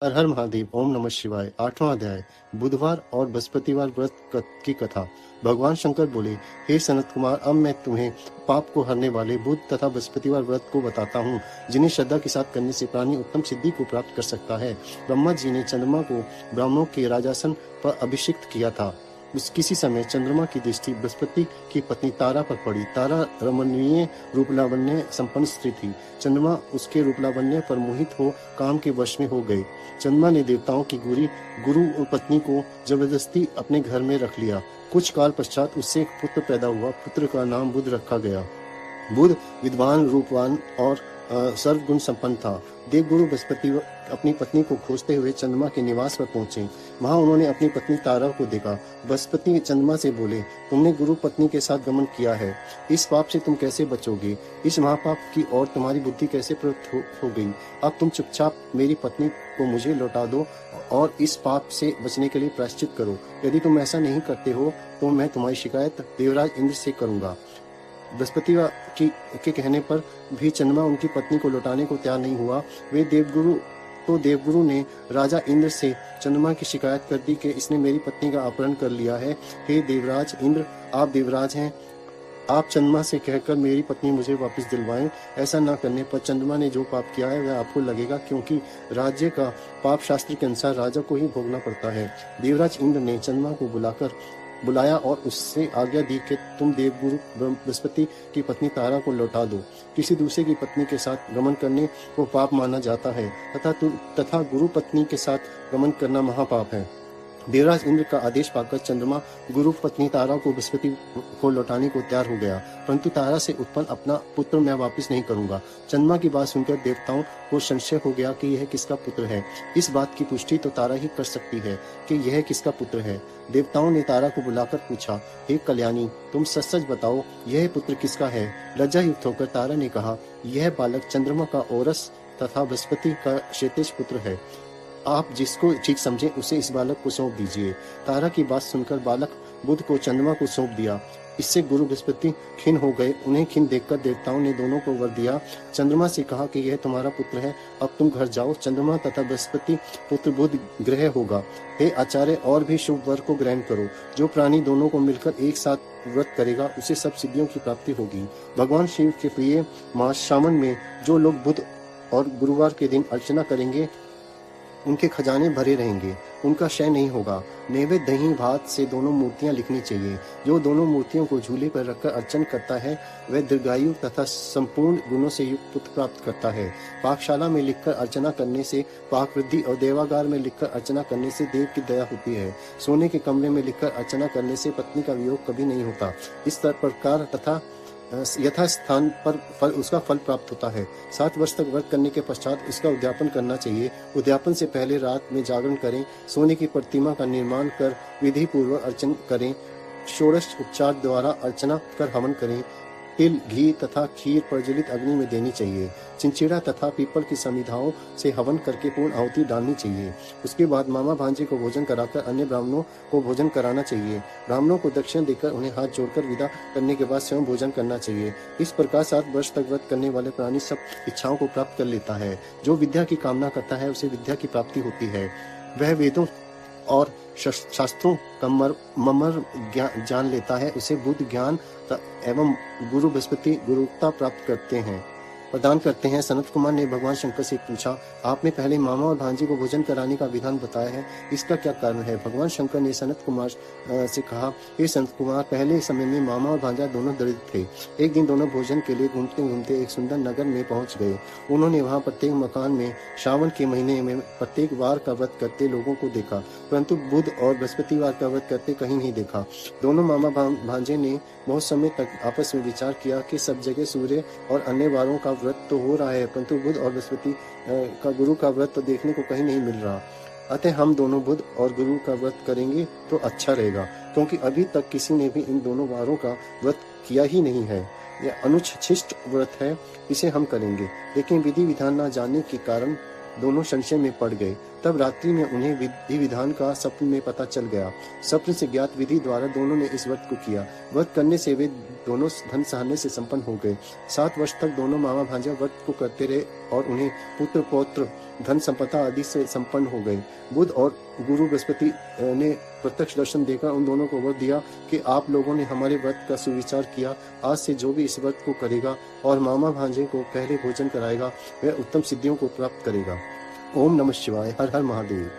हर हर महादेव। ओम नमः शिवाय। 8वां अध्याय। बुधवार और बृहस्पतिवार व्रत की कथा। भगवान शंकर बोले, हे सनत कुमार, अब मैं तुम्हें पाप को हरने वाले बुध तथा बृहस्पतिवार व्रत को बताता हूँ, जिन्हें श्रद्धा के साथ करने से प्राणी उत्तम सिद्धि को प्राप्त कर सकता है। ब्रह्मा जी ने चंद्रमा को ब्राह्मणों के राजासन पर अभिषिक्त किया था। किसी समय चंद्रमा की दृष्टि बृहस्पति की पत्नी तारा पर पड़ी। तारा रमणीय रूप लावण्य संपन्न स्त्री थी। चंद्रमा उसके रूप लावण्य पर मोहित हो काम के वश में हो गए। चंद्रमा ने देवताओं की गुरु और पत्नी को जबरदस्ती अपने घर में रख लिया। कुछ काल पश्चात उससे एक पुत्र पैदा हुआ। पुत्र का नाम बुध रखा गया। बुध विद्वान, रूपवान और सर्वगुण संपन्न था। देवगुरु बृहस्पति अपनी पत्नी को खोजते हुए चंद्रमा के निवास पर पहुंचे। वहां उन्होंने अपनी पत्नी तारा को देखा। बृहस्पति चंद्रमा से बोले, तुमने गुरु पत्नी के साथ गमन किया है, इस पाप से तुम कैसे बचोगे? इस महापाप की ओर तुम्हारी बुद्धि कैसे प्रवृत्त हो गई? अब तुम चुपचाप मेरी पत्नी को मुझे लौटा दो और इस पाप से बचने के लिए प्रायश्चित करो। यदि तुम ऐसा नहीं करते हो तो मैं तुम्हारी शिकायत देवराज इंद्र से करूंगा। बृहस्पति के कहने पर भी चंद्रमा उनकी पत्नी को लौटाने को तैयार नहीं हुआ। देवगुरु ने राजा इंद्र से चंद्रमा की शिकायत कर दी कि इसने मेरी पत्नी का अपहरण कर लिया है। हे देवराज इंद्र, आप देवराज हैं, आप चंद्रमा से कहकर मेरी पत्नी मुझे वापस दिलवाएं। ऐसा न करने पर चंद्रमा ने जो पाप किया है वह आपको लगेगा, क्योंकि राज्य का पाप शास्त्र के अनुसार राजा को ही भोगना पड़ता है। देवराज इंद्र ने चंद्रमा को बुलाया और उससे आज्ञा दी कि तुम देवगुरु बृहस्पति की पत्नी तारा को लौटा दो। किसी दूसरे की पत्नी के साथ गमन करने को पाप माना जाता है तथा गुरु पत्नी के साथ गमन करना महापाप है। देवराज इंद्र का आदेश पाकर चंद्रमा गुरु पत्नी तारा को बृहस्पति को लौटाने को तैयार हो गया, परंतु तारा से उत्पन्न अपना पुत्र मैं वापस नहीं करूंगा। चंद्रमा की बात सुनकर देवताओं को संशय हो गया कि यह किसका पुत्र है। इस बात की पुष्टि तो तारा ही कर सकती है कि यह किसका पुत्र है। देवताओं ने तारा को बुलाकर पूछा, हे कल्याणी, तुम सच सच बताओ, यह पुत्र किसका है? लज्जा युक्त होकर तारा ने कहा, यह बालक चंद्रमा का औरस तथा बृहस्पति का क्षैतिज पुत्र है। आप जिसको ठीक समझे उसे इस बालक को सौंप दीजिए। तारा की बात सुनकर बालक बुध को चंद्रमा को सौंप दिया। इससे गुरु बृहस्पति खिन्न हो गए। उन्हें खिन्न देखकर देवताओं ने दोनों को वर दिया। चंद्रमा से कहा कि यह तुम्हारा पुत्र है, अब तुम घर जाओ। चंद्रमा तथा बृहस्पति पुत्र बुध ग्रह होगा। हे आचार्य, और भी शुभ वर को ग्रहण करो। जो प्राणी दोनों को मिलकर एक साथ व्रत करेगा उसे सब सिद्धियों की प्राप्ति होगी। भगवान शिव के प्रिय मास सावन में जो लोग बुध और गुरुवार के दिन अर्चना करेंगे उनके खजाने भरे रहेंगे, उनका क्षय नहीं होगा। नैवेद्य दही भात से दोनों मूर्तियां लिखनी चाहिए। जो दोनों मूर्तियों को झूले पर रखकर अर्चन करता है वह दीर्घायु तथा संपूर्ण गुणों से युक्त पुत्र प्राप्त करता है। पाकशाला में लिखकर अर्चना करने से पाक वृद्धि और देवागार में लिखकर अर्चना करने से देव की दया होती है। सोने के कमरे में लिखकर अर्चना करने से पत्नी का वियोग कभी नहीं होता। इस प्रकार तथा यथा स्थान पर उसका फल प्राप्त होता है। 7 वर्ष तक व्रत करने के पश्चात उसका उद्यापन करना चाहिए। उद्यापन से पहले रात में जागरण करें। सोने की प्रतिमा का निर्माण कर विधि पूर्वक अर्चन करें। षोडश उपचार द्वारा अर्चना कर हवन करें। तिल, घी तथा खीर प्रज्वलित अग्नि में देनी चाहिए। चिंचिड़ा तथा पीपल की समिधाओं से हवन करके पूर्ण आहुति डालनी चाहिए। उसके बाद मामा भांजे को भोजन कराकर अन्य ब्राह्मणों को भोजन कराना चाहिए। ब्राह्मणों को दक्षिण देकर उन्हें हाथ जोड़कर विदा करने के बाद स्वयं भोजन करना चाहिए। इस प्रकार 7 वर्ष तक व्रत करने वाले प्राणी सब इच्छाओं को प्राप्त कर लेता है। जो विद्या की कामना करता है उसे विद्या की प्राप्ति होती है। वह वेदों और शास्त्रों का मर्म जान लेता है। उसे बुद्ध ज्ञान एवं गुरु बृहस्पति गुरुता प्राप्त प्रदान करते हैं। सनत कुमार ने भगवान शंकर से पूछा, आपने पहले मामा और भांजे को भोजन कराने का विधान बताया है, इसका क्या कारण है? भगवान शंकर ने सनत कुमार से कहा, हे सनत कुमार, पहले समय में मामा और भांजा दोनों दरिद्र थे। एक दिन दोनों भोजन के लिए घूमते घूमते एक सुंदर नगर में पहुंच गए। उन्होंने वहां प्रत्येक मकान में श्रावण के महीने में प्रत्येक वार का व्रत करते लोगों को देखा, परंतु बुध और बृहस्पतिवार का व्रत करते कहीं नहीं देखा। दोनों मामा भांजे ने बहुत समय तक आपस में विचार किया कि सब जगह सूर्य और अन्य वारों का व्रत तो हो रहा है, परंतु बुध और बृहस्पति का गुरु का व्रत तो देखने को कहीं नहीं मिल रहा। अतः हम दोनों बुध और गुरु का व्रत करेंगे तो अच्छा रहेगा, क्योंकि अभी तक किसी ने भी इन दोनों वारों का व्रत किया ही नहीं है। यह अनुच्छिष्ट व्रत है, इसे हम करेंगे। लेकिन विधि विधान न जानने के कारण दोनों संशय में पड़ गए। तब रात्रि में उन्हें विधि विधान का स्वप्न में पता चल गया। स्वप्न से ज्ञात विधि द्वारा दोनों ने इस व्रत को किया। व्रत करने से वे दोनों धन सहने से संपन्न हो गए। 7 वर्ष तक दोनों मामा भांजा व्रत को करते रहे और उन्हें पुत्र पौत्र धन संपदा आदि से संपन्न हो गए। बुध और गुरु बृहस्पति ने प्रत्यक्ष दर्शन देकर उन दोनों को वर दिया कि आप लोगों ने हमारे व्रत का सुविचार किया। आज से जो भी इस व्रत को करेगा और मामा भांजे को पहले भोजन कराएगा वह उत्तम सिद्धियों को प्राप्त करेगा। ओम नमः शिवाय। हर हर महादेव।